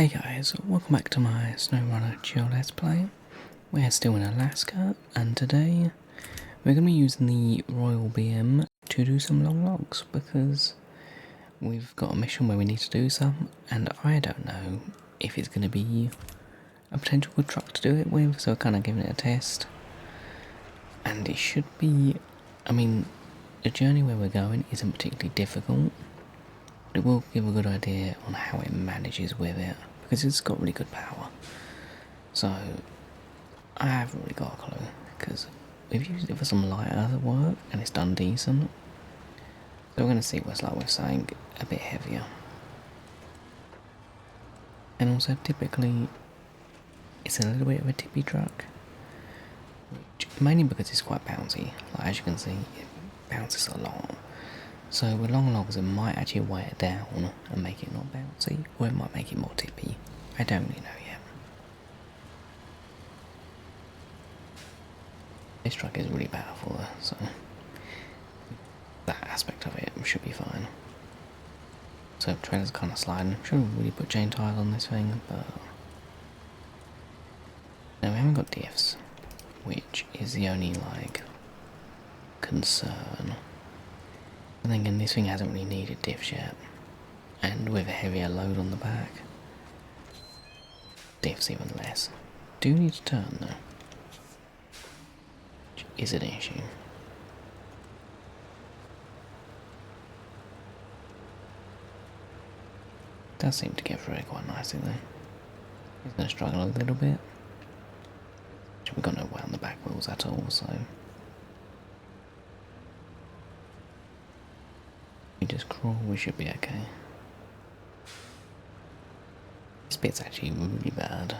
Hey guys, welcome back to my Snowrunner chill let's play. We're still in Alaska and today we're going to be using the Royal BM to do some long logs because we've got a mission where we need to do some and I don't know if it's going to be a potential good truck to do it with, so we're kind of giving it a test. And it should be, the journey where we're going isn't particularly difficult. It will give a good idea on how it manages with it, because it's got really good power. So, I haven't really got a clue, because we've used it for some lighter work, and it's done decent. So we're going to see what's like with something a bit heavier. And also, typically, it's a little bit of a tippy truck. Mainly because it's quite bouncy. Like, as you can see, it bounces a lot. So with long logs it might actually weigh it down and make it not bouncy, or it might make it more tippy. I don't really know yet. This truck is really powerful though, so that aspect of it should be fine. So trailer's kind of sliding. Shouldn't really put chain tires on this thing, but no, we haven't got diffs, which is the only concern. I'm thinking this thing hasn't really needed diffs yet, and with a heavier load on the back, diffs even less. Do need to turn though, which is an issue. Does seem to get through it quite nicely though. He's going to struggle a little bit. We've got no way on the back wheels at all, so we just crawl, we should be okay. This bit's actually really bad.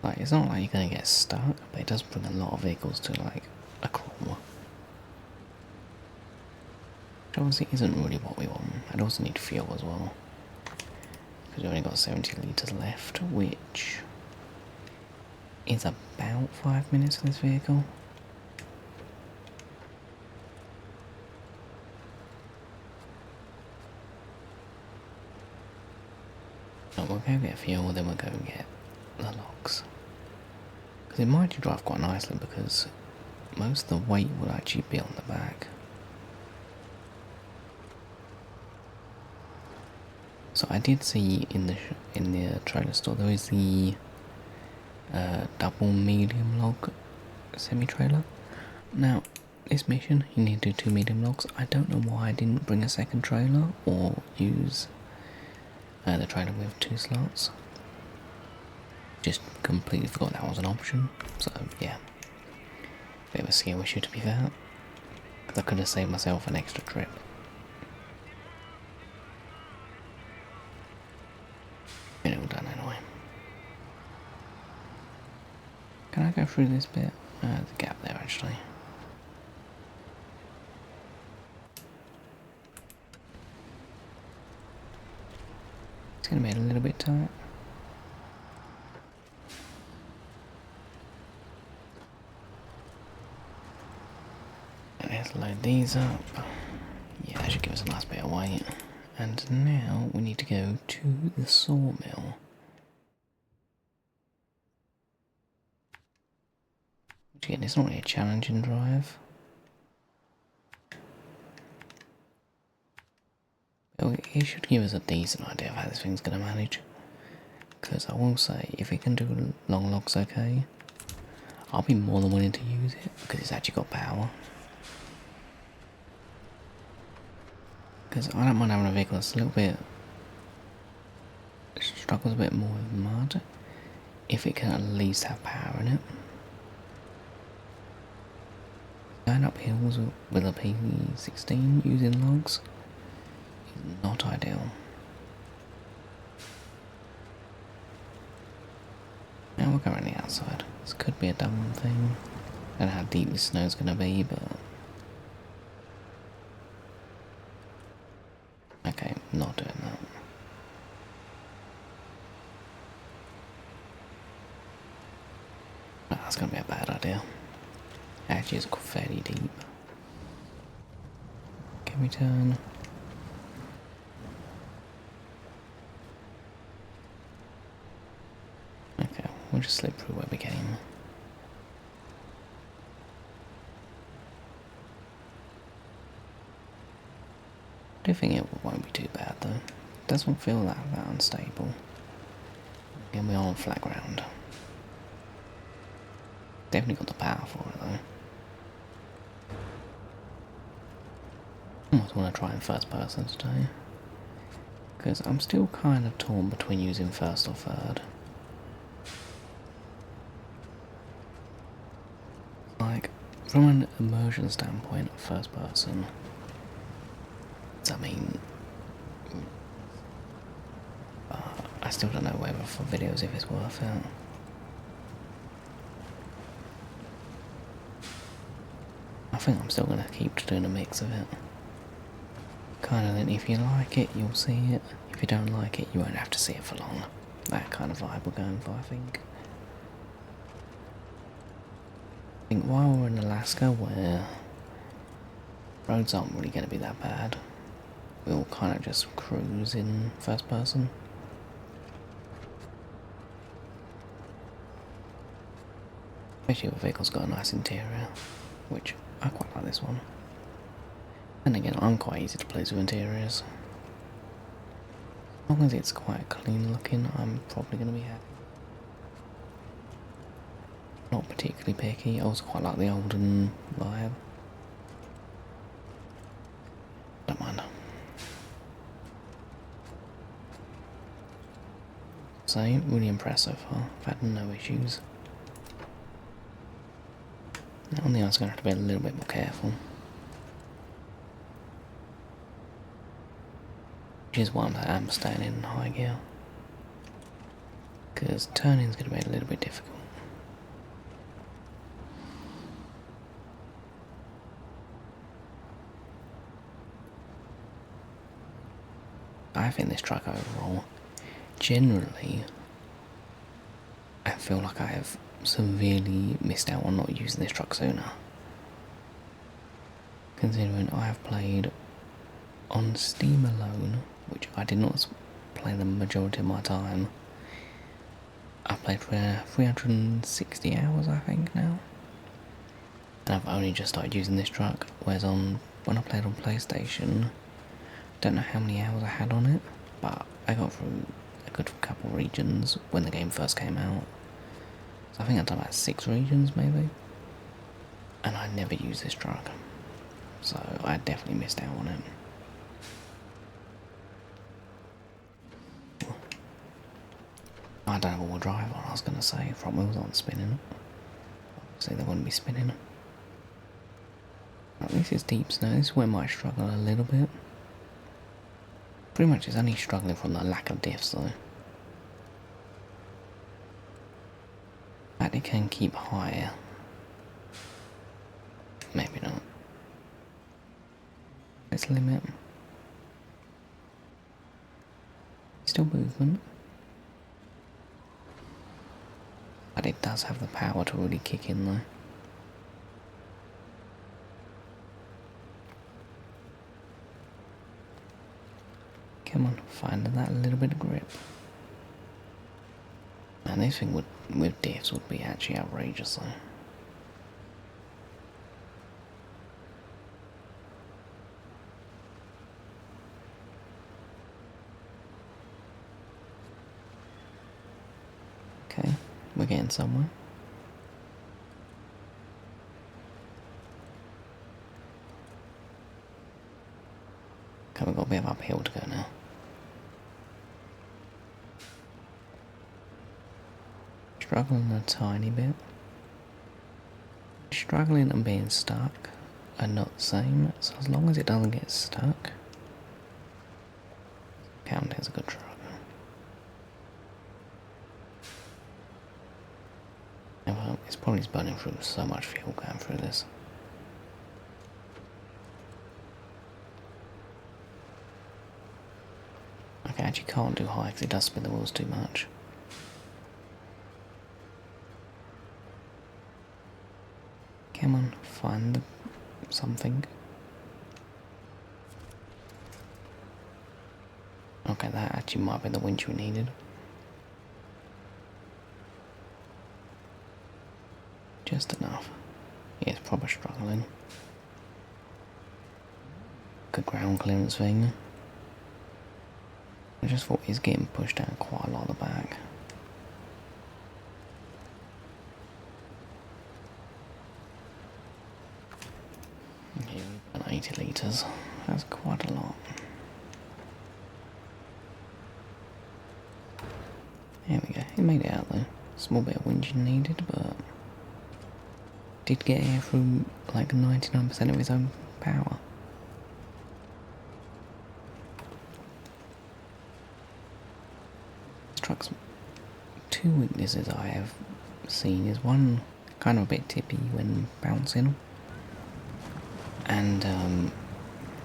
Like, it's not like you're gonna get stuck, but it does bring a lot of vehicles to a crawl. Which obviously isn't really what we want. I'd also need fuel as well, because we've only got 70 litres left, which is about 5 minutes for this vehicle. We'll go get fuel, then we'll go and get the logs. Because it might drive quite nicely, because most of the weight will actually be on the back. So I did see in the trailer store there is the double medium log semi-trailer. Now, this mission you need to do 2 medium logs. I don't know why I didn't bring a second trailer or use the trailer with 2 slots. Just completely forgot that was an option. So yeah, bit of a skill issue to be fair, because I could have saved myself an extra trip. Get it all done anyway. Can I go through this bit? The gap there actually. It's going to be a little bit tight. And let's load these up. Yeah, that should give us a nice bit of weight. And now we need to go to the sawmill. Which again, it's not really a challenging drive. It should give us a decent idea of how this thing's going to manage. Because I will say, if it can do long logs okay, I'll be more than willing to use it, because it's actually got power. Because I don't mind having a vehicle that's a little bit, struggles a bit more with mud, if it can at least have power in it. Going up hills with a P16 using logs is not ideal. Now we're going on the outside. This could be a dumb thing. I don't know how deep this snow's going to be, but okay, not doing that. Oh, that's going to be a bad idea. Actually, it's fairly deep. Can we turn? We'll just slip through where we came. I do think it won't be too bad though. It doesn't feel that unstable. Again, we are on flat ground. Definitely got the power for it though. I almost want to try in first person today. Because I'm still kind of torn between using first or third. Like, from an immersion standpoint, first person. I mean, I still don't know whether for videos if it's worth it. I think I'm still going to keep doing a mix of it. Kind of, then if you like it, you'll see it. If you don't like it, you won't have to see it for long. That kind of vibe we're going for, I think. I think while we're in Alaska, where roads aren't really going to be that bad, we'll kind of just cruise in first person. Especially the vehicle's got a nice interior, which I quite like this one. And again, I'm quite easy to please with interiors. As long as it's quite clean looking, I'm probably going to be happy. Not particularly picky, I also quite like the olden vibe. Don't mind. So, really impressed so far. I've had no issues. Now on the other, I'm going to have to be a little bit more careful. Which is why I'm staying in high gear. Because turning's going to be a little bit difficult. I think this truck overall, generally, I feel like I have severely missed out on not using this truck sooner. Considering I have played on Steam alone, which I did not play the majority of my time. I've played for 360 hours, I think, now. And I've only just started using this truck, whereas when I played on PlayStation, don't know how many hours I had on it, but I got through a good couple regions when the game first came out. So I think I've done about 6 regions, maybe. And I never used this truck. So I definitely missed out on it. I don't have all-wheel drive on, I was going to say. Front wheels aren't spinning. Obviously they wouldn't be spinning. At least it's deep snow. This is where I might struggle a little bit. Pretty much it's only struggling from the lack of diffs though. But it can keep higher. Maybe not. Let's limit. Still movement. But it does have the power to really kick in though. Come on, find that little bit of grip. And this thing with diffs would be actually outrageous though. Okay, we're getting somewhere. Okay, we've got a bit of uphill to go now. Struggling a tiny bit. Struggling and being stuck are not the same, so as long as it doesn't get stuck, count as a good truck. And well, it's probably just burning through so much fuel going through this. Okay, I actually can't do high because it does spin the wheels too much. Come on, find something. Okay, that actually might be the winch we needed. just enough. It's proper struggling. Good ground clearance thing. I just thought he's getting pushed down quite a lot at the back. Here we've got 80 litres. That's quite a lot. There we go. He made it out though. Small bit of whinging needed, but did get air through like 99% of his own power. This truck's two weaknesses I have seen is one, kind of a bit tippy when bouncing, and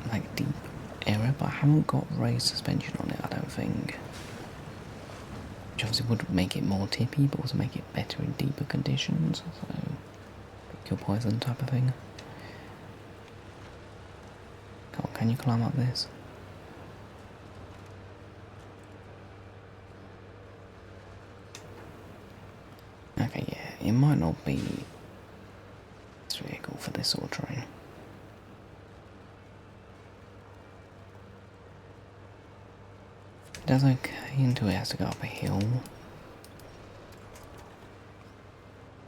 like deep error, but I haven't got raised suspension on it, I don't think. Which obviously would make it more tippy, but also make it better in deeper conditions, so pick your poison type of thing. Come on, can you climb up this? Okay, yeah, it might not be this vehicle for this sort of terrain. It does okay until it has to go up a hill.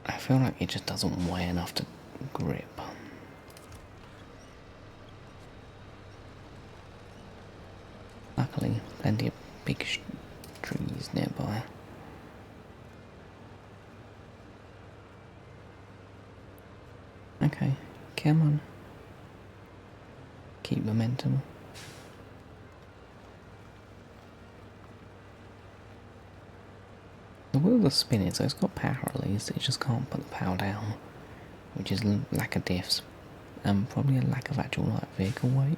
I feel like it just doesn't weigh enough to grip. Luckily, plenty of big trees nearby. Okay, come on. Keep momentum. The wheels are spinning, so it's got power at least, it just can't put the power down, which is lack of diffs, and probably a lack of actual like vehicle weight.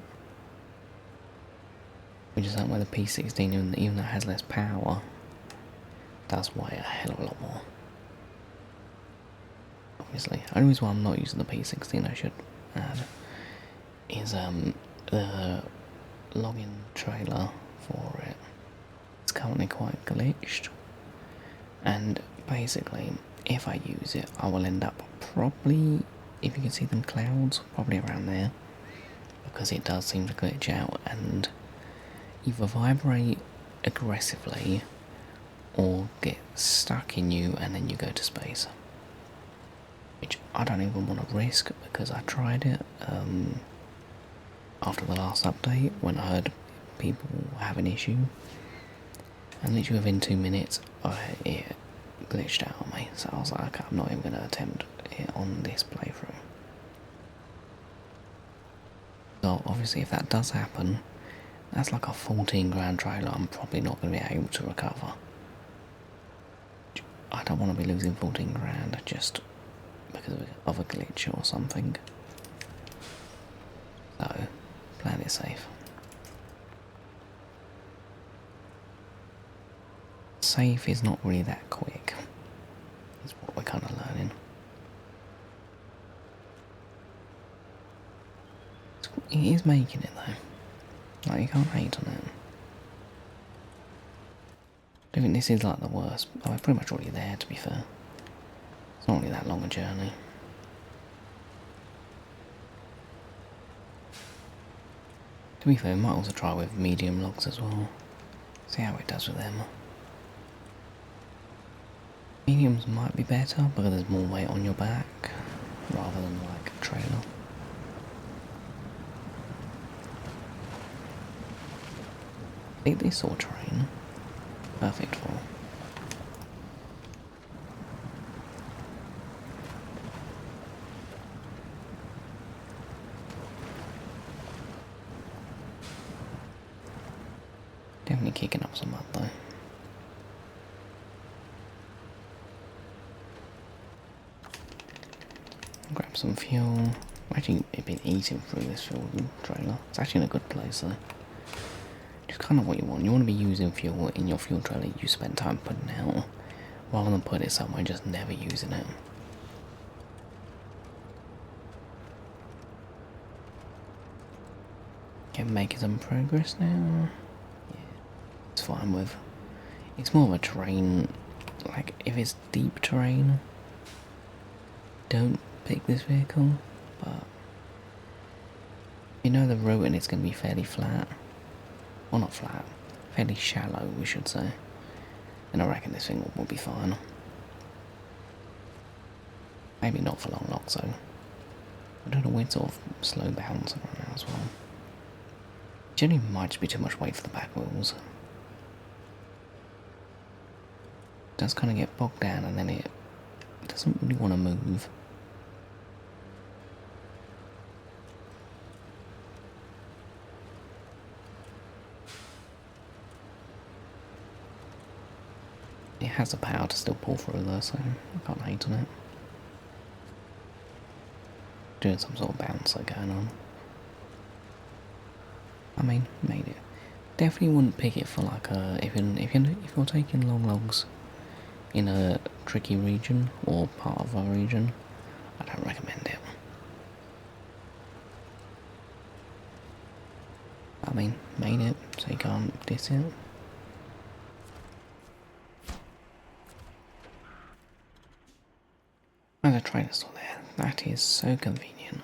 Which is something where the P16, even though it has less power, does weigh a hell of a lot more. Obviously, only reason why I'm not using the P16, I should add, is the login trailer for it. It's currently quite glitched. And basically, if I use it, I will end up probably, if you can see them clouds, probably around there. Because it does seem to glitch out and either vibrate aggressively or get stuck in you and then you go to space. Which I don't even want to risk because I tried it after the last update when I heard people have an issue. And literally within 2 minutes, it glitched out on me. So I was like, okay, I'm not even going to attempt it on this playthrough. So obviously if that does happen, that's like a 14 grand trailer I'm probably not going to be able to recover. I don't want to be losing 14 grand just because of a glitch or something. So, plan it safe. Safe is not really that quick, is what we're kind of learning. It is making it though, like you can't hate on it. I don't think this is like the worst, oh, we're pretty much already there to be fair. It's not really that long a journey. To be fair, we might also try with medium logs as well, see how it does with them. Mediums might be better because there's more weight on your back rather than like a trailer. I think this sort of terrain, perfect for. Definitely kicking up some mud though. Grab some fuel. Actually, it's been eating through this fuel trailer. It's actually in a good place though. Just kind of what you want. You want to be using fuel in your fuel trailer you spend time putting out, rather than put it somewhere and just never using it. Okay, making some progress now. Yeah, it's fine with. It's more of a terrain, like if it's deep terrain, don't pick this vehicle, but you know the road and it's going to be fairly flat. Well, not flat, fairly shallow, we should say. And I reckon this thing will be fine. Maybe not for long lots though. I don't know when sort of slow bounce right now as well. Generally might just be too much weight for the back wheels. It does kind of get bogged down and then it doesn't really want to move. It has the power to still pull through though, so I can't hate on it. Doing some sort of bounce like going on. I mean, made it. Definitely wouldn't pick it for like a if you're taking long logs in a tricky region or part of a region. I don't recommend it. I mean, made it, so you can't diss it. There's a trainer store there. That is so convenient.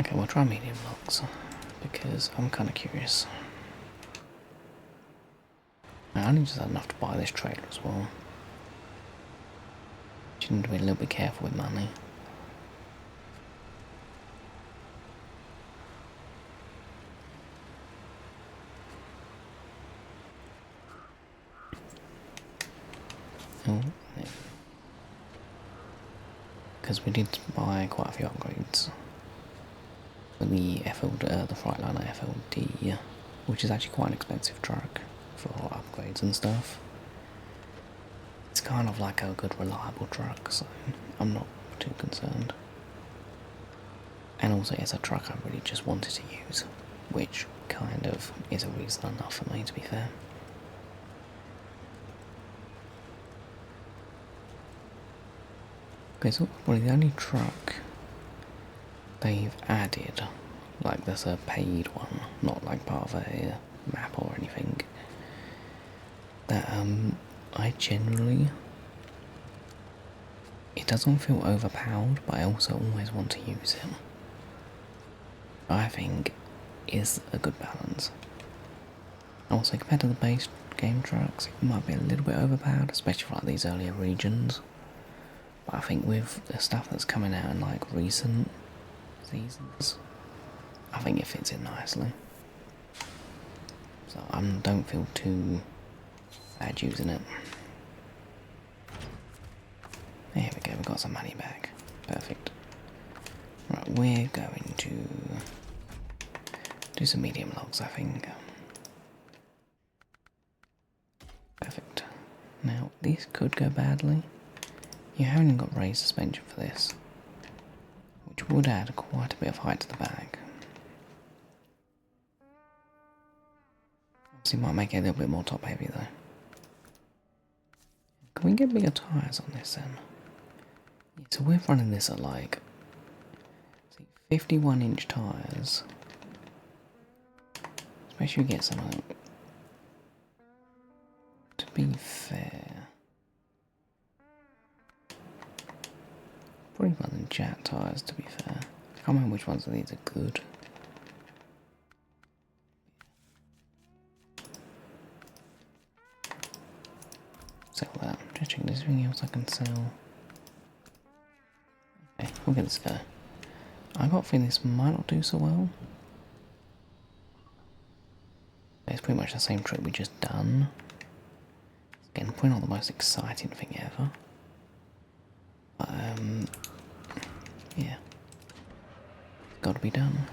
Okay, we'll try medium logs because I'm kind of curious. I only just had enough to buy this trailer as well. You need to be a little bit careful with money. Oh, yeah. Because we did buy quite a few upgrades for the the Freightliner FLD, which is actually quite an expensive truck for upgrades and stuff. It's kind of like a good reliable truck, so I'm not too concerned. And also it's a truck I really just wanted to use, which kind of is a reason enough for me, to be fair. Okay, so probably the only truck they've added, like there's a paid one, not like part of a map or anything, that I generally, it doesn't feel overpowered, but I also always want to use it. I think is a good balance. Also, compared to the base game trucks, it might be a little bit overpowered, especially for like these earlier regions. But I think with the stuff that's coming out in like recent seasons, I think it fits in nicely. So I don't feel too bad using it. There we go, we've got some money back. Perfect. Right, we're going to do some medium logs, I think. Perfect. Now, this could go badly. You haven't got raised suspension for this, which would add quite a bit of height to the back. Obviously might make it a little bit more top heavy though. Can we get bigger tyres on this then? Yeah, so we're running this at like 51-inch tyres. Especially if you get some of them. To be fair, probably running Jet tyres, to be fair. I can't remember which ones of these are good. Sell that. Just checking there's anything else I can sell. Okay, we'll get this go. I got a feeling this might not do so well. It's pretty much the same trick we just done. Again, probably not the most exciting thing ever. But, yeah. It's got to be done.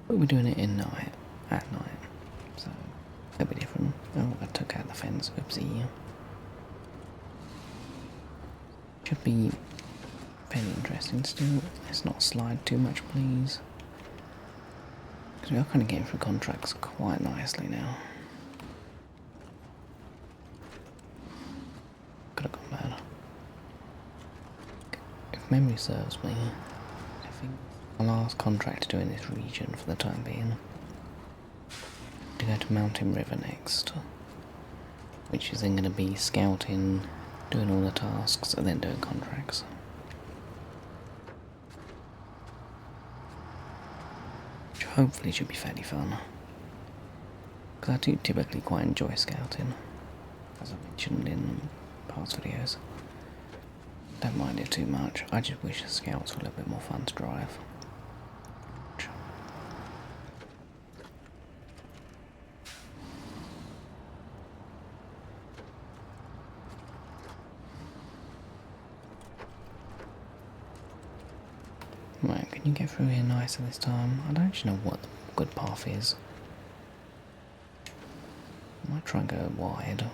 But we're doing it at night. So, it'll be different. Oh, I took out the fence, oopsie. Should be fairly interesting still. Let's not slide too much, please. Because we are kind of getting through contracts quite nicely now. Could have gone better. If memory serves me, I think my last contract to do in this region for the time being. to go to Mountain River next, which is then going to be scouting, doing all the tasks, and then doing contracts. Which hopefully should be fairly fun. Because I do typically quite enjoy scouting, as I mentioned in past videos. Don't mind it too much, I just wish the scouts were a little bit more fun to drive. Right, can you get through here nicer this time? I don't actually know what the good path is. I might try and go wide.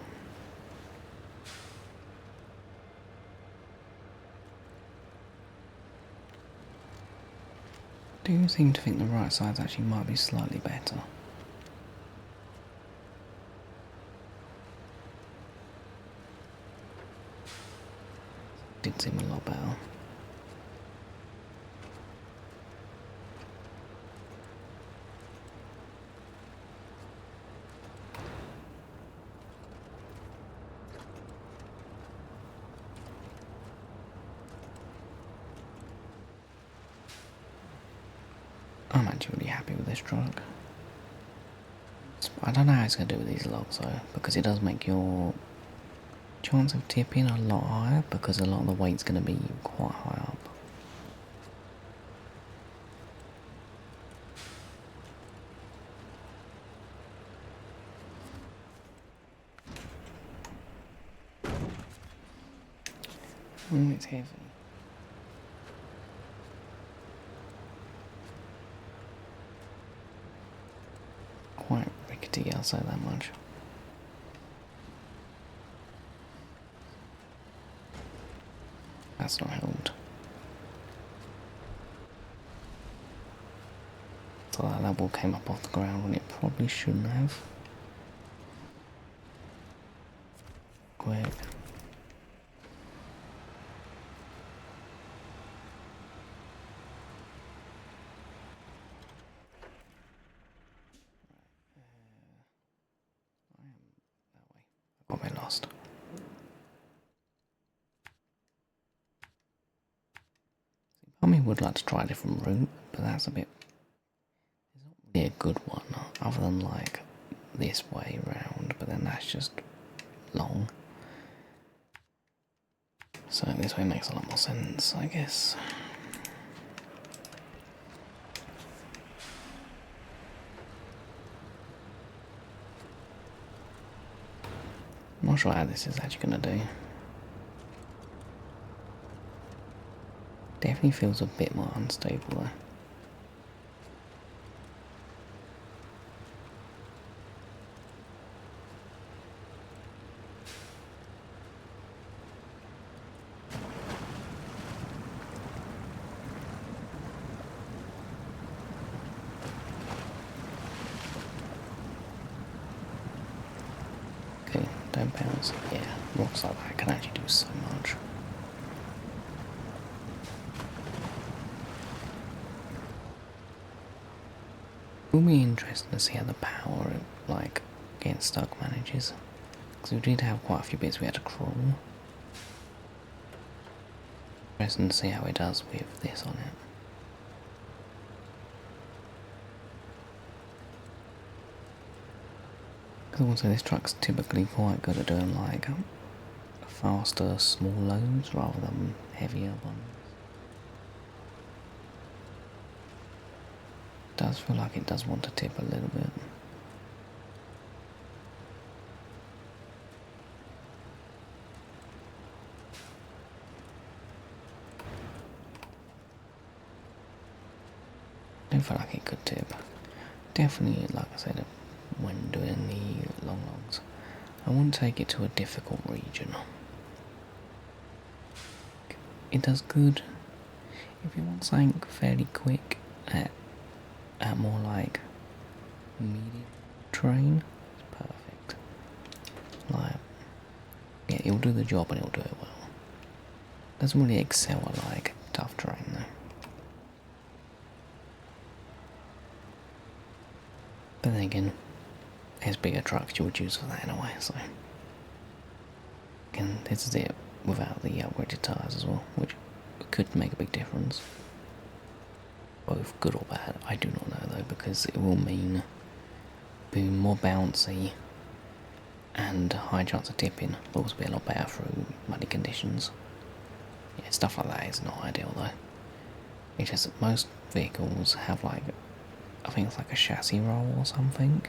I do seem to think the right sides actually might be slightly better. Did seem a lot better. I'm actually really happy with this truck. I don't know how it's going to do with these logs though, because it does make your chance of tipping a lot higher, because a lot of the weight's going to be quite high up. Oh, it's heavy. Quite rickety, I'll say that much. That's not held. So that ball came up off the ground when it probably shouldn't have. Quick. Got me lost. I mean, would like to try a different route, but that's a bit. It's not really a good one, other than like this way round, but then that's just long. So this way makes a lot more sense, I guess. I'm not sure how this is actually going to do. Definitely feels a bit more unstable though. Okay, don't bounce. Yeah, rocks like that can actually do so much. It'll be interesting to see how the power, like, getting stuck manages. Because we did have quite a few bits we had to crawl. Interesting to see how it does with this on it. Because also this truck's typically quite good at doing like faster small loads rather than heavier ones. It does feel like it does want to tip a little bit. I don't feel like it could tip. Definitely, like I said, when doing the long logs, I wouldn't take it to a difficult region. It does good if you want something fairly quick at more like medium terrain. It's perfect. Like, yeah, it'll do the job and it'll do it well. Doesn't really excel at like tough terrain though. But then again, there's bigger trucks you would use for that anyway, so. And this is it without the upgraded tyres as well, which could make a big difference. Both good or bad, I do not know though, because it will mean being more bouncy and high chance of tipping, but also be a lot better through muddy conditions. Yeah, stuff like that is not ideal though. It's just that most vehicles have like, I think it's like a chassis roll or something.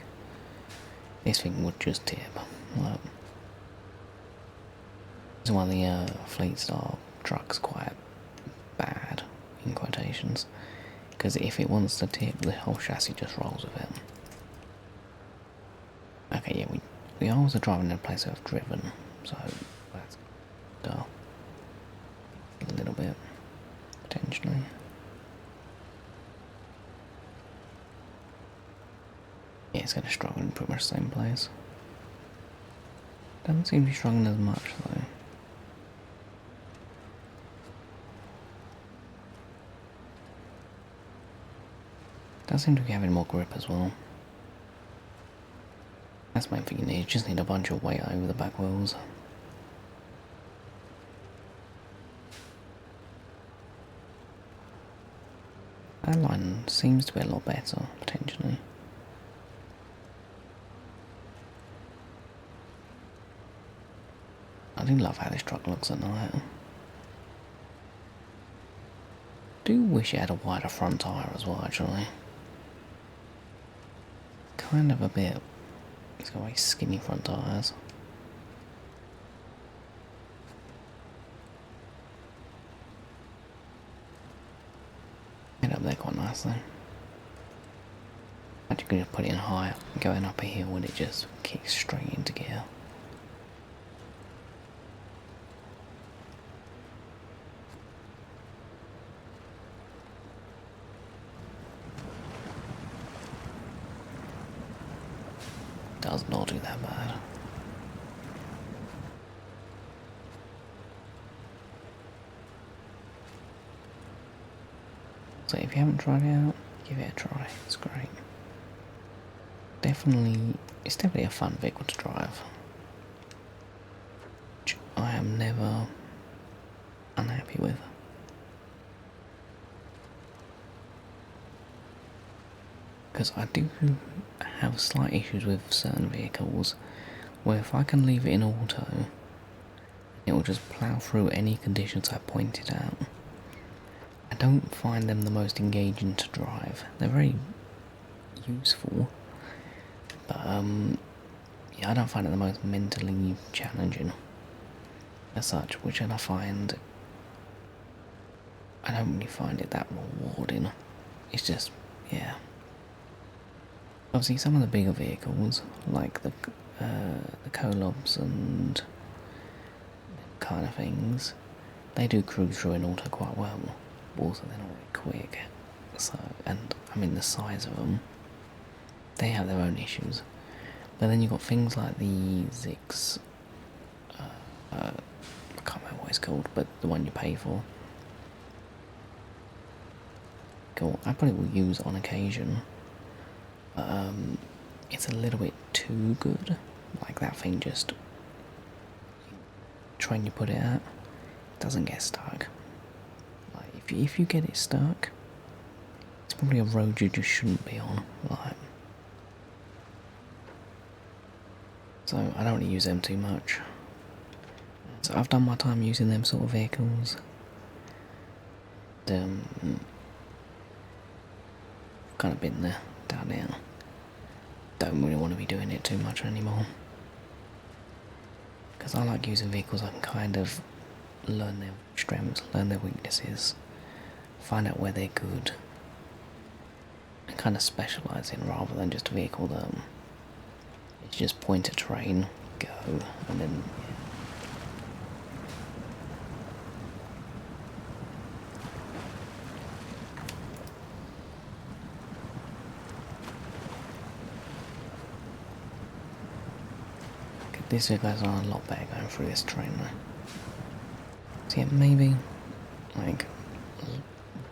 This thing would just tip. Like, it's one of the Fleet Star trucks quite bad, in quotations, because if it wants to tip, the whole chassis just rolls with it. Okay, yeah, we are also driving in a place I've driven, so that's dull. A little bit, potentially. Yeah, it's going to struggle in pretty much the same place. Doesn't seem to be struggling as much though. Does seem to be having more grip as well. That's the main thing you need, you just need a bunch of weight over the back wheels. That line seems to be a lot better, potentially. I do love how this truck looks at night. Do wish it had a wider front tyre as well, actually. Kind of a bit. It's got very skinny front tyres. Get up there quite nicely. Actually, could just put it in higher, going up a hill, and it just kicks straight into gear. Does not do that bad. So if you haven't tried it out, give it a try. It's great. It's definitely a fun vehicle to drive. Which I am never unhappy with. Because I do have slight issues with certain vehicles where if I can leave it in auto, it will just plough through any conditions I pointed out. I don't find them the most engaging to drive. They're very useful, but yeah, I don't find it the most mentally challenging as such, which I find I don't really find it that rewarding. It's just, yeah. Obviously, some of the bigger vehicles, like the Colobs and kind of things, they do cruise through in auto quite well. Also, they're not very quick. So, and I mean the size of them, they have their own issues. But then you've got things like the Zix. I can't remember what it's called, but the one you pay for. Cool. I probably will use it on occasion. It's a little bit too good. Like that thing just trying to put it out, doesn't get stuck. Like if you get it stuck, it's probably a road you just shouldn't be on. Like, so I don't really use them too much. So I've done my time using them sort of vehicles. Kind of been there, down there. Don't really want to be doing it too much anymore. Because I like using vehicles I can kind of learn their strengths, learn their weaknesses, find out where they're good, and kind of specialise in, rather than just a vehicle that it's just point at terrain, go, and then these guys are a lot better going through this terrain though. So yeah, maybe, like,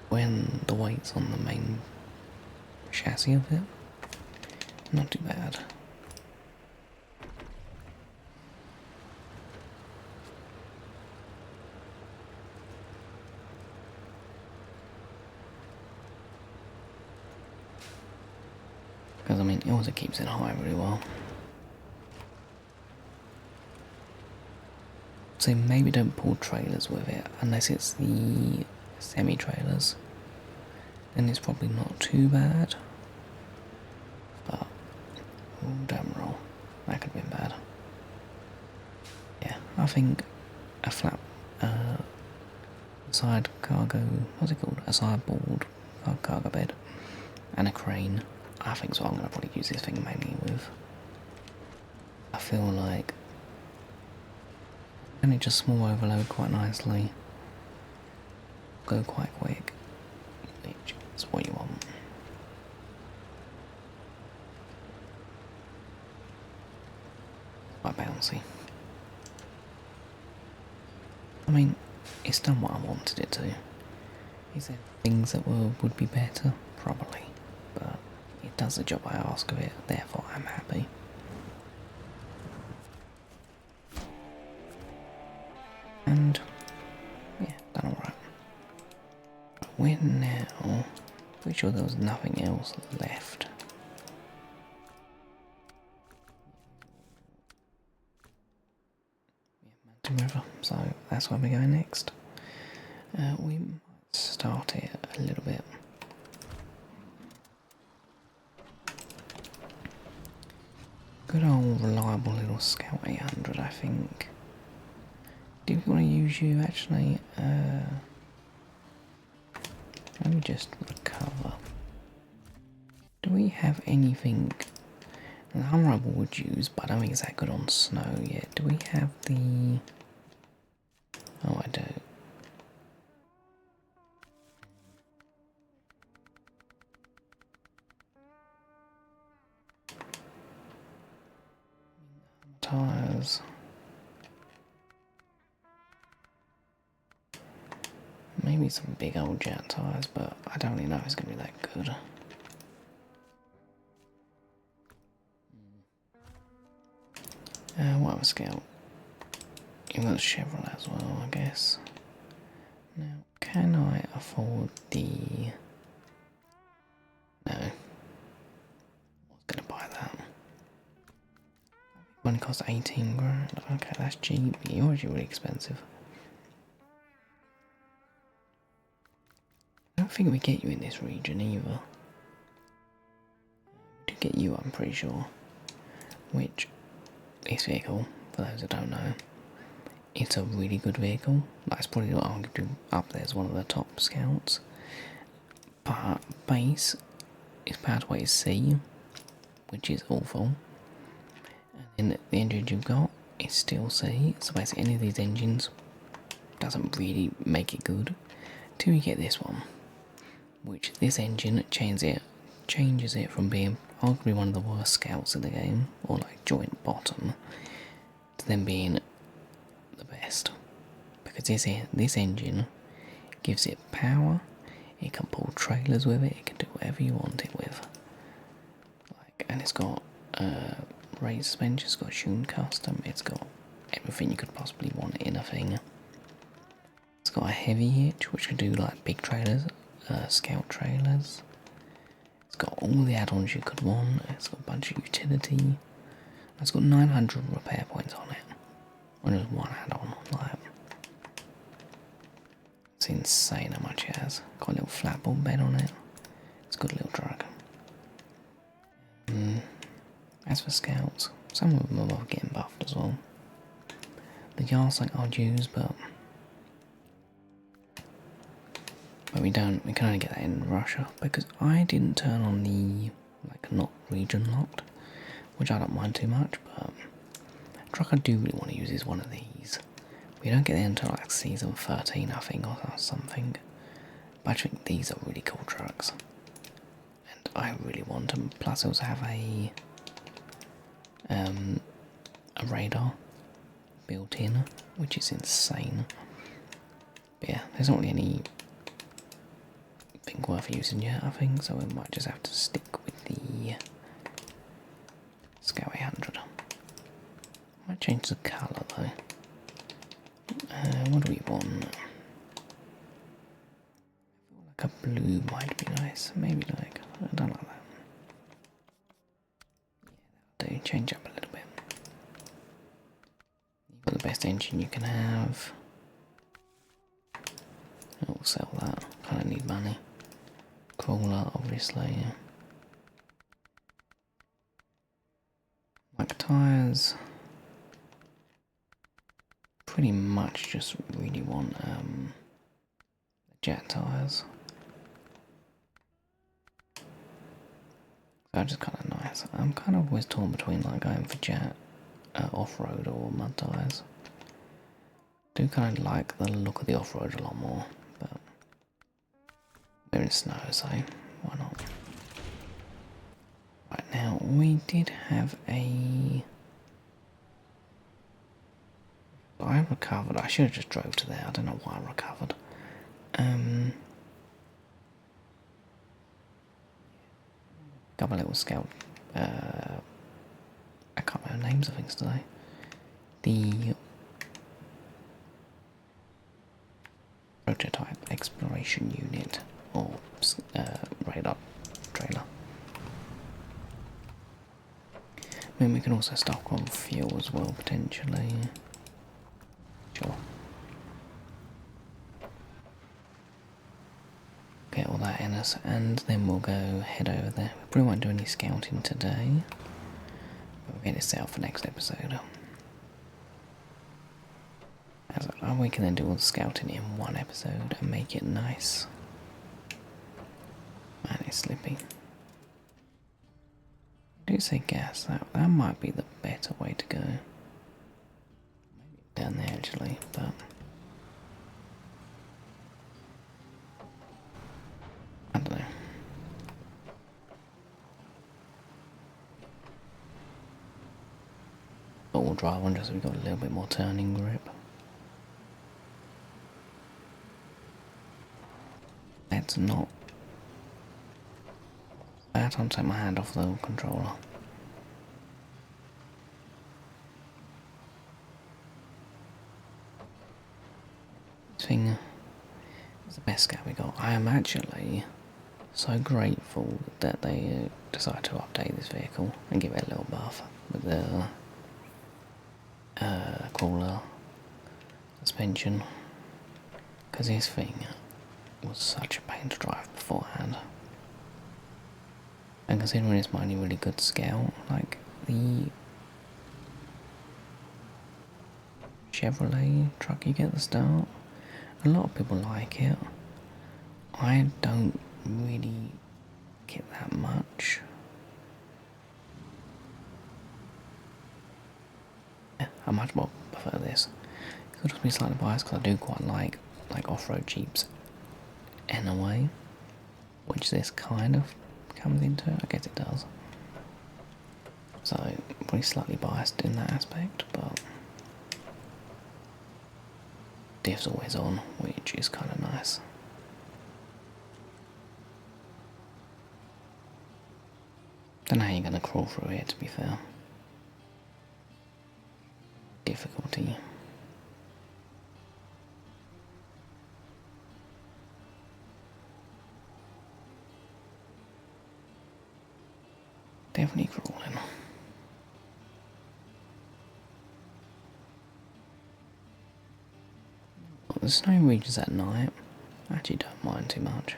when the weight's on the main chassis of it, not too bad. Because I mean, it also keeps it high really well. So maybe don't pull trailers with it, unless it's the semi-trailers. Then it's probably not too bad. But, oh damn roll, that could have been bad. Yeah, I think a flat side cargo, what's it called? A sideboard cargo bed and a crane. I think so. I'm going to probably use this thing mainly with. I feel like and it just small overload quite nicely. Go quite quick, which is what you want. Quite bouncy. I mean, it's done what I wanted it to. Is there things that would be better? Probably. But it does the job I ask of it, therefore I'm happy. And, yeah, done alright. We're now... pretty sure there was nothing else left. River, so that's where we're going next. We might start it a little bit. Good old reliable little Scout 800, I think. Do we want to use you actually? Let me just recover. Do we have anything? The Unrival would use, but I don't think it's that good on snow yet. Do we have the... Oh, I do. Tires. Maybe some big old jet tires, but I don't really know if it's going to be that good. What of a Scout? You've got a Chevrolet as well, I guess. Now, can I afford the... No. I was going to buy that. It only costs 18 grand. Okay, that's cheap. You're actually really expensive. I don't think we get you in this region either. To get you, I'm pretty sure. Which, this vehicle, for those that don't know, it's a really good vehicle. That's probably what I'll do up there as one of the top Scouts. But base is pathway C, which is awful. And then the engine you've got is still C, so basically any of these engines doesn't really make it good till you get this one. Which this engine changes it from being arguably one of the worst Scouts in the game, or like joint bottom, to then being the best. Because this engine gives it power, it can pull trailers with it, it can do whatever you want it with. Like, and it's got raised suspension, it's got Shun custom, it's got everything you could possibly want in a thing. It's got a heavy hitch which can do like big trailers, Scout trailers. It's got all the add-ons you could want. It's got a bunch of utility. It's got 900 repair points on it. Or just one add-on. Like, it's insane how much it has. Got a little flatboard bed on it. It's a good little truck. As for Scouts, some of them are getting buffed as well. The Yarsite I'd use, but we can only get that in Russia because I didn't turn on the not region locked, which I don't mind too much, but the truck I do really want to use is one of these. We don't get there until like season 13 I think, or something, but I think these are really cool trucks and I really want them. Plus I also have a radar built in, which is insane. But yeah, there's not really any thing worth using yet, I think, so we might just have to stick with the Scout 800. Might change the colour though. What do we want? Like a blue might be nice, maybe like, I don't like that. change up a little bit. You've got the best engine you can have. I'll sell that. Kind of need money. Crawler, obviously. Like tyres. Pretty much just really want jet tyres. They're just kind of nice. I'm kind of always torn between like going for jet, off-road or mud tyres. I do kind of like the look of the off-road a lot more, but we're in snow, so why not? Right, now we did have a... I recovered. I should have just drove to there. I don't know why I recovered. Got my little scout. I can't remember names of things today. The prototype exploration unit or radar trailer. I mean, we can also stock on fuel as well potentially. Sure. Get all that in us, and then we'll go head over there. We probably won't do any scouting today, but we'll get it set up for next episode. We can then do all the scouting in one episode and make it nice. Man, it's slippy. I do say gas, that might be the better way to go. Maybe down there actually, but... I don't know. All drive on just so we've got a little bit more turning grip. Let's not... I have to take my hand off the controller. This thing is the best scout we got. I am actually so grateful that they decided to update this vehicle and give it a little buff with the crawler suspension, because this thing was such a pain to drive beforehand. And considering it's my only really good scout, like the Chevrolet truck you get at the start, a lot of people like it. I don't really get that much. Yeah, I much more prefer this. It could just be slightly biased because I do quite like off-road Jeeps in a way, which this kind of comes into. I guess it does. So probably slightly biased in that aspect, but diff's always on, which is kind of nice. Don't know how you're going to crawl through here, to be fair. Difficulty. Definitely crawling. The snow regions at night, I actually don't mind too much.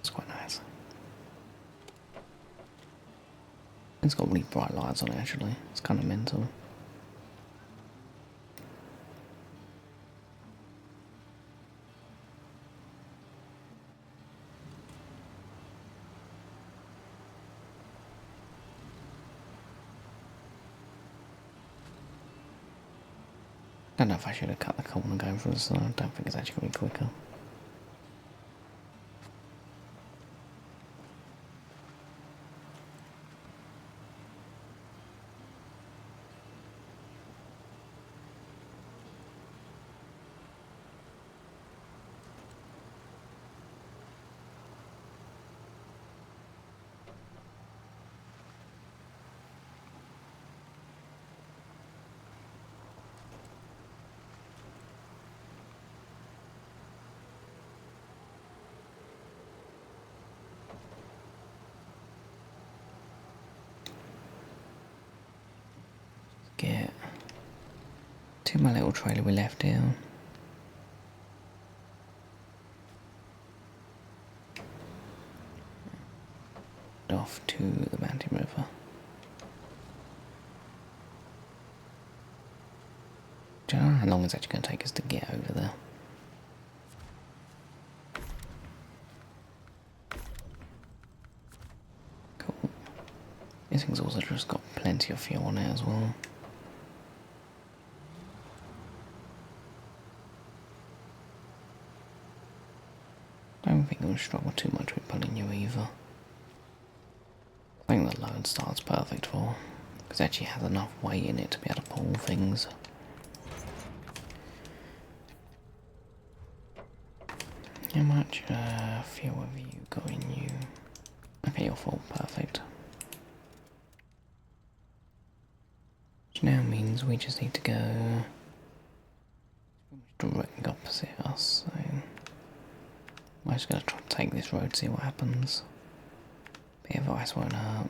It's quite nice. It's got really bright lights on it actually, it's kind of mental. I don't know if I should have cut the corner going through the snow. I don't think it's actually going to be quicker. to my little trailer we left here. Off to the Mountain River. Do you know how long it's actually going to take us to get over there? Cool. This thing's also just got plenty of fuel on it as well. Don't think I'll struggle too much with pulling you either. I think the load start's perfect for, because it actually has enough weight in it to be able to pull things. How much fuel have you got in you? Okay, you're full, perfect. Which now means we just need to go directly opposite us, so I'm just going to try to take this road, see what happens. Bit of ice won't hurt.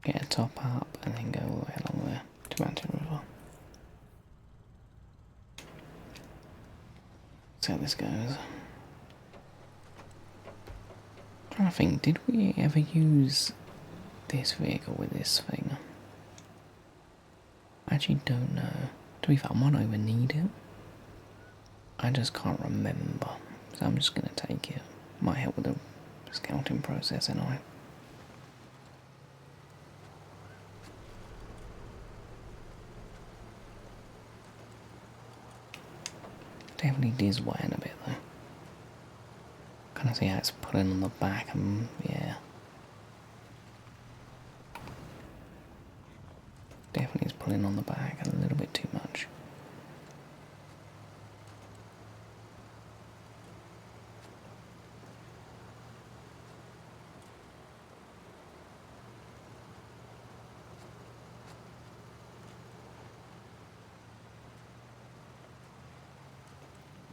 Get a top up and then go all the way along there to Mountain River. See how this goes. I'm trying to think, did we ever use this vehicle with this thing? I actually don't know. To be fair, I might not even need it. I just can't remember. So I'm just going to take it. Might help with the scouting process anyway. Definitely does weigh in a bit though. Kind of see how it's pulling on the back and yeah. Definitely is pulling on the back a little bit too much.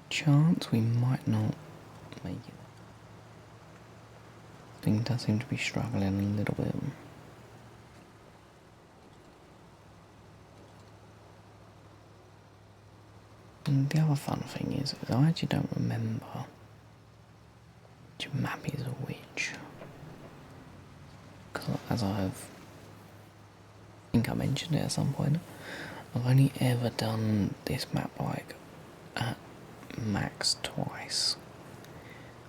Chance we might not make it. Thing does seem to be struggling a little bit. And the other fun thing is I actually don't remember which map is which. Because as I think I mentioned it at some point, I've only ever done this map like at max twice.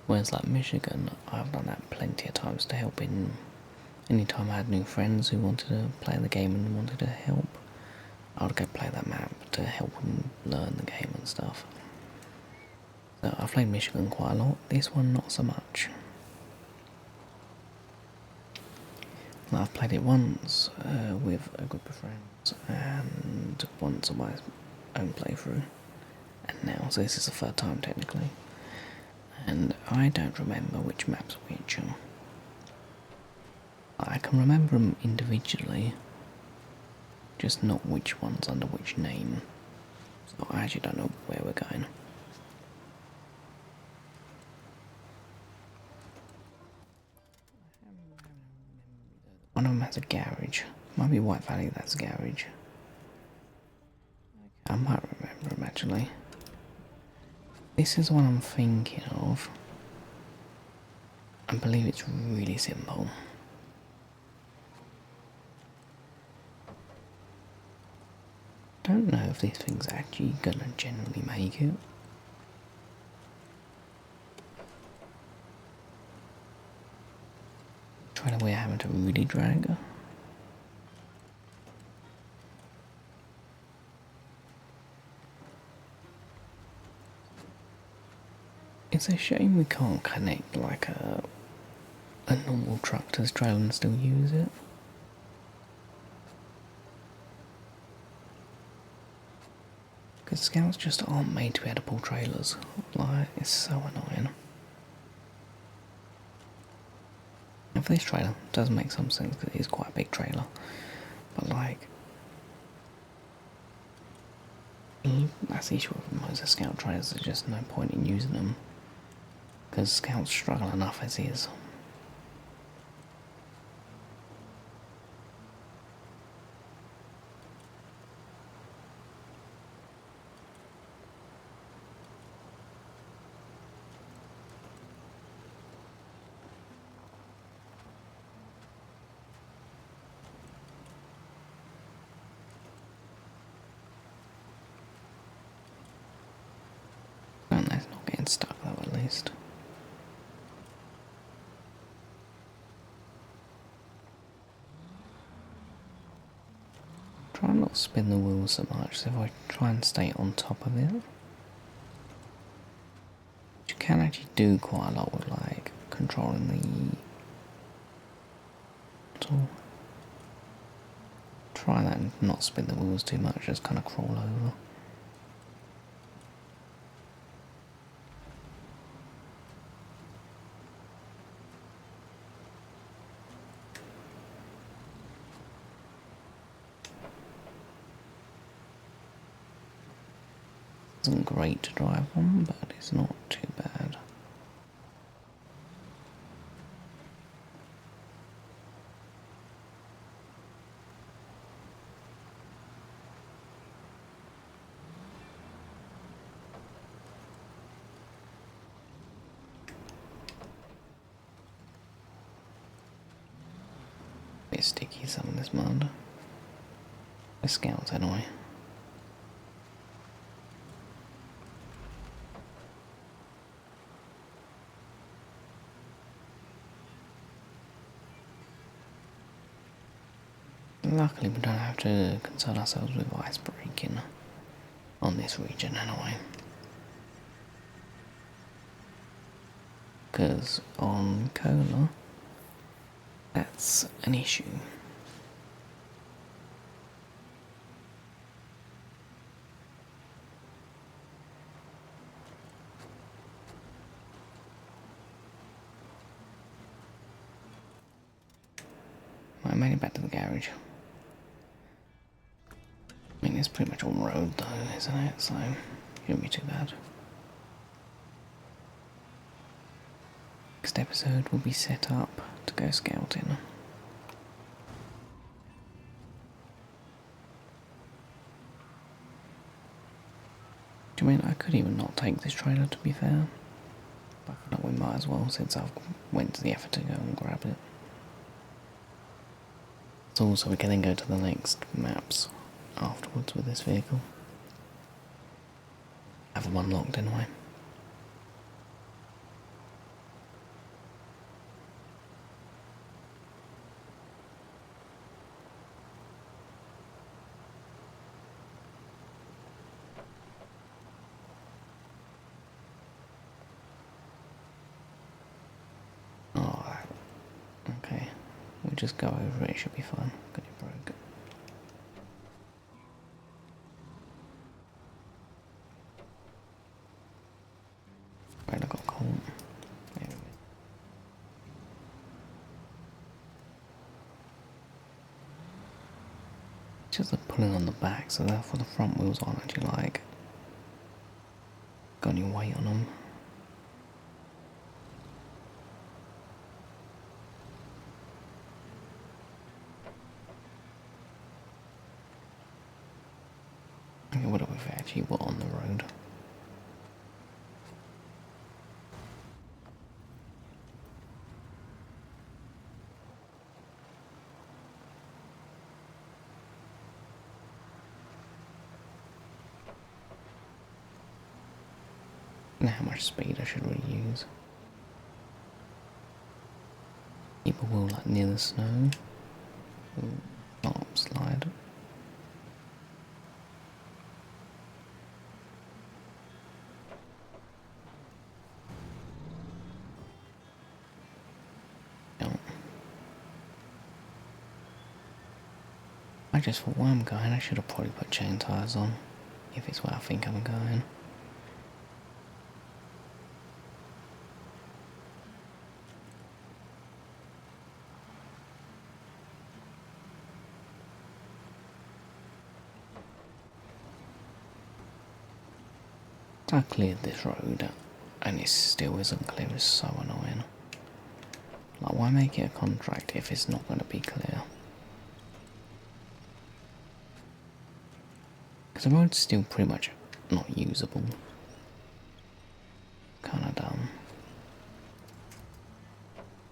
Whereas like Michigan, I've done that plenty of times to help in any time I had new friends who wanted to play the game and wanted to help. I would go play that map to help them learn the game and stuff. So I've played Michigan quite a lot, this one not so much. I've played it once with a group of friends and once on my own playthrough. And now, so this is the third time technically. And I don't remember which map's which. I can remember them individually, just not which one's under which name. So I actually don't know where we're going. One of them has a garage. Might be White Valley, that's a garage. I might remember them actually. This is what I'm thinking of. I believe it's really simple. Don't know if this thing's actually gonna generally make it. Trailer we're having to really drag. It's a shame we can't connect like a normal truck to this trailer and still use it. Because scouts just aren't made to be able to pull trailers. Like, it's so annoying. And for this trailer, it does make some sense because it is quite a big trailer. But like, that's the issue with most of scout trailers, there's just no point in using them. because Scout's struggle enough as is. And that's not getting stuck though, at least. Try not to spin the wheels so much, so if I try and stay on top of it. You can actually do quite a lot with like controlling the tool. Try that and not spin the wheels too much, just kind of crawl over. Isn't great to drive on, but it's not too bad. Bit sticky some of this mud. The Scouts anyway. Luckily we don't have to concern ourselves with ice breaking on this region anyway. Because on Cola, that's an issue. I made it back to the garage. I mean, it's pretty much all road though, isn't it? So, shouldn't be too bad. Next episode will be set up to go scouting. Do you mean I could even not take this trailer, to be fair? But I feel like we might as well, since I've went to the effort to go and grab it. So also we can then go to the next maps afterwards with this vehicle. Have them unlocked anyway. Oh, okay. We'll just go over it, it should be fine. Got it broke. Right, I got caught. There we go. It's just the pulling on the back, so therefore the front wheels aren't actually like got any weight on them. Okay, what if we actually were on the road? And how much speed I should really use. Keep a wheel like near the snow. Ooh, not slide. I just thought where I'm going I should have probably put chain tyres on, if it's where I think I'm going. I cleared this road And it still isn't clear, it's so annoying. Like, why make it a contract if it's not going to be clear? Because the road's still pretty much not usable. Kinda dumb.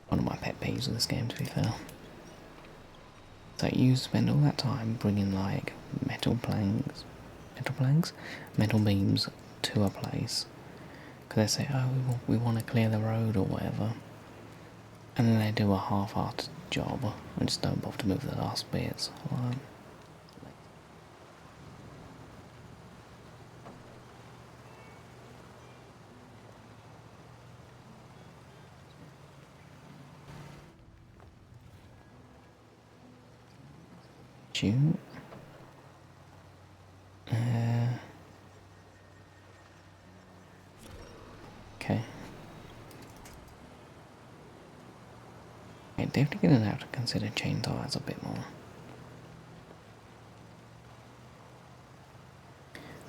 One of my pet peeves of this game, to be fair. So you spend all that time bringing like metal beams to a place. Because they say, oh, we want to clear the road or whatever. And then they do a half-hearted job and just don't bother to move the last bits. Shoot. Okay. Okay, definitely gonna have to consider chain tires a bit more.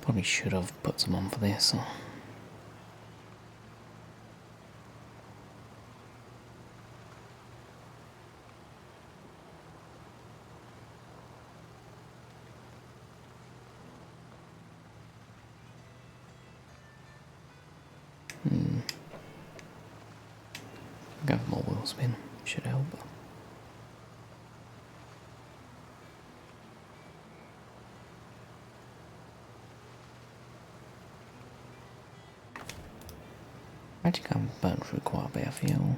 Probably should have put some on for this. Go for more wheel spin, should help. I think I've burnt through quite a bit of fuel.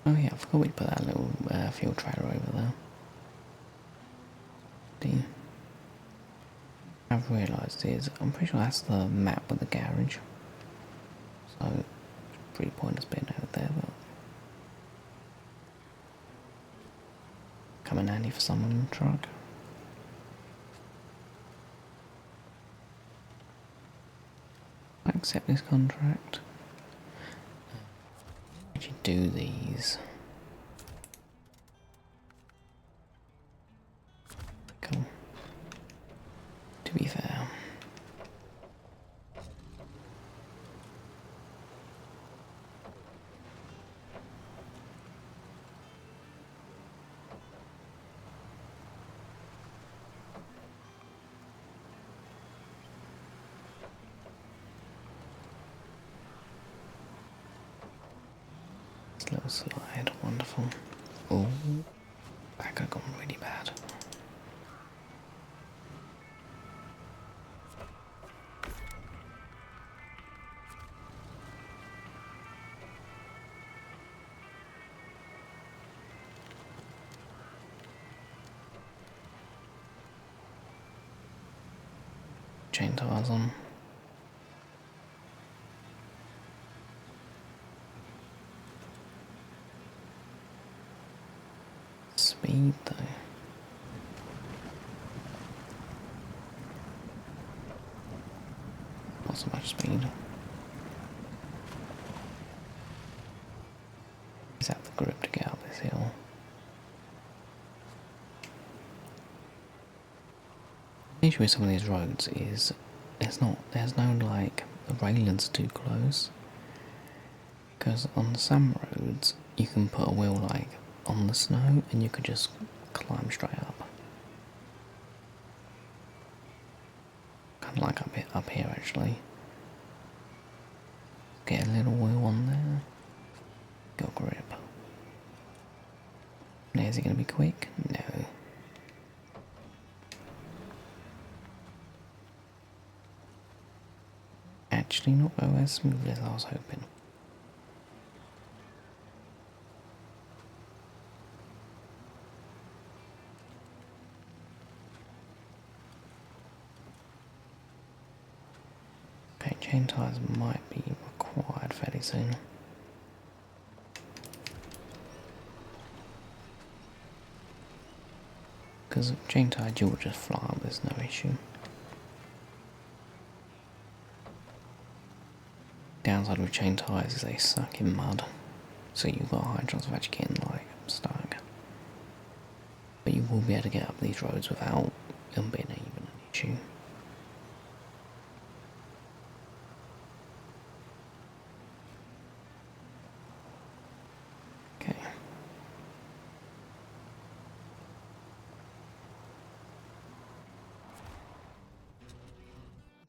Oh yeah, I forgot we put that little fuel trailer over there. I've realised is, I'm pretty sure that's the map of the garage. So, it's pretty pointless being over there, but come in handy for someone in the truck. I accept this contract. Actually do these. Cool. To be fair. This little slide, wonderful. Oh, that could have gone really bad. Chain tires on. Speed though. Not so much speed. Is that the grip to get up this hill? The issue with some of these roads is there's no like, the railings are too close. Because on some roads you can put a wheel like on the snow and you could just climb straight up. Kind of like up here actually. Get a little wheel on there. Got grip. Now is it going to be quick? No. Actually not go as smoothly as I was hoping. Okay, chain tires might be required fairly soon. because chain tires will just fly up, there's no issue. Downside with chain tires is they suck in mud, so you've got a high chance of actually getting like stuck. But you will be able to get up these roads without them being even an issue. Okay.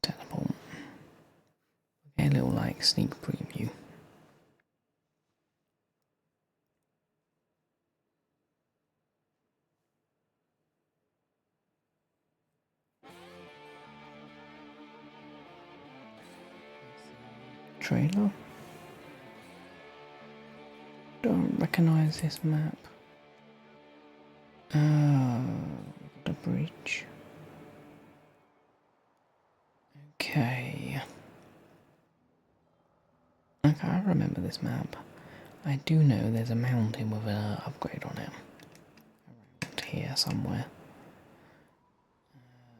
Teleport. Okay, a little like sneak preview. Trailer. Don't recognise this map. The bridge. Okay. Okay, I remember this map. I do know there's a mountain with an upgrade on it. Around here somewhere.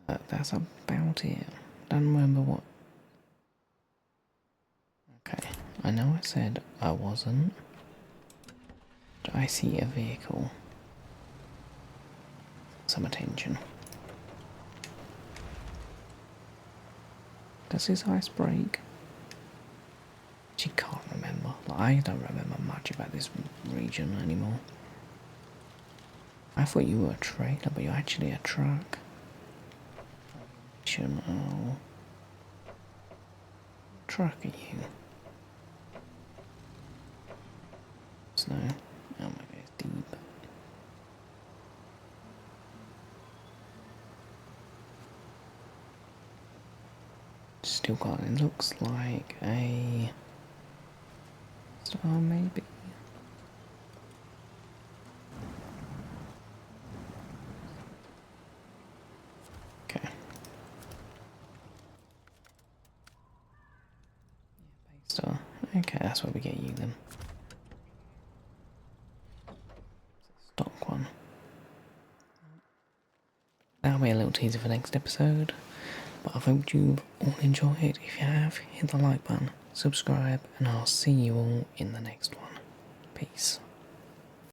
That's about it. Don't remember what. Okay, I know I said I wasn't. But I see a vehicle. Some attention. Does his ice break? She can't remember. Like, I don't remember much about this region anymore. I thought you were a trailer, but you're actually a truck. Oh. Truck are you? Snow. Oh my god, it's deep. Still got it. Looks like a star, maybe. Okay. Star. Okay, that's where we get you then. Stock one. That'll be a little teaser for next episode. But I hope you've all enjoyed it. If you have, hit the like button, subscribe, and I'll see you all in the next one. Peace.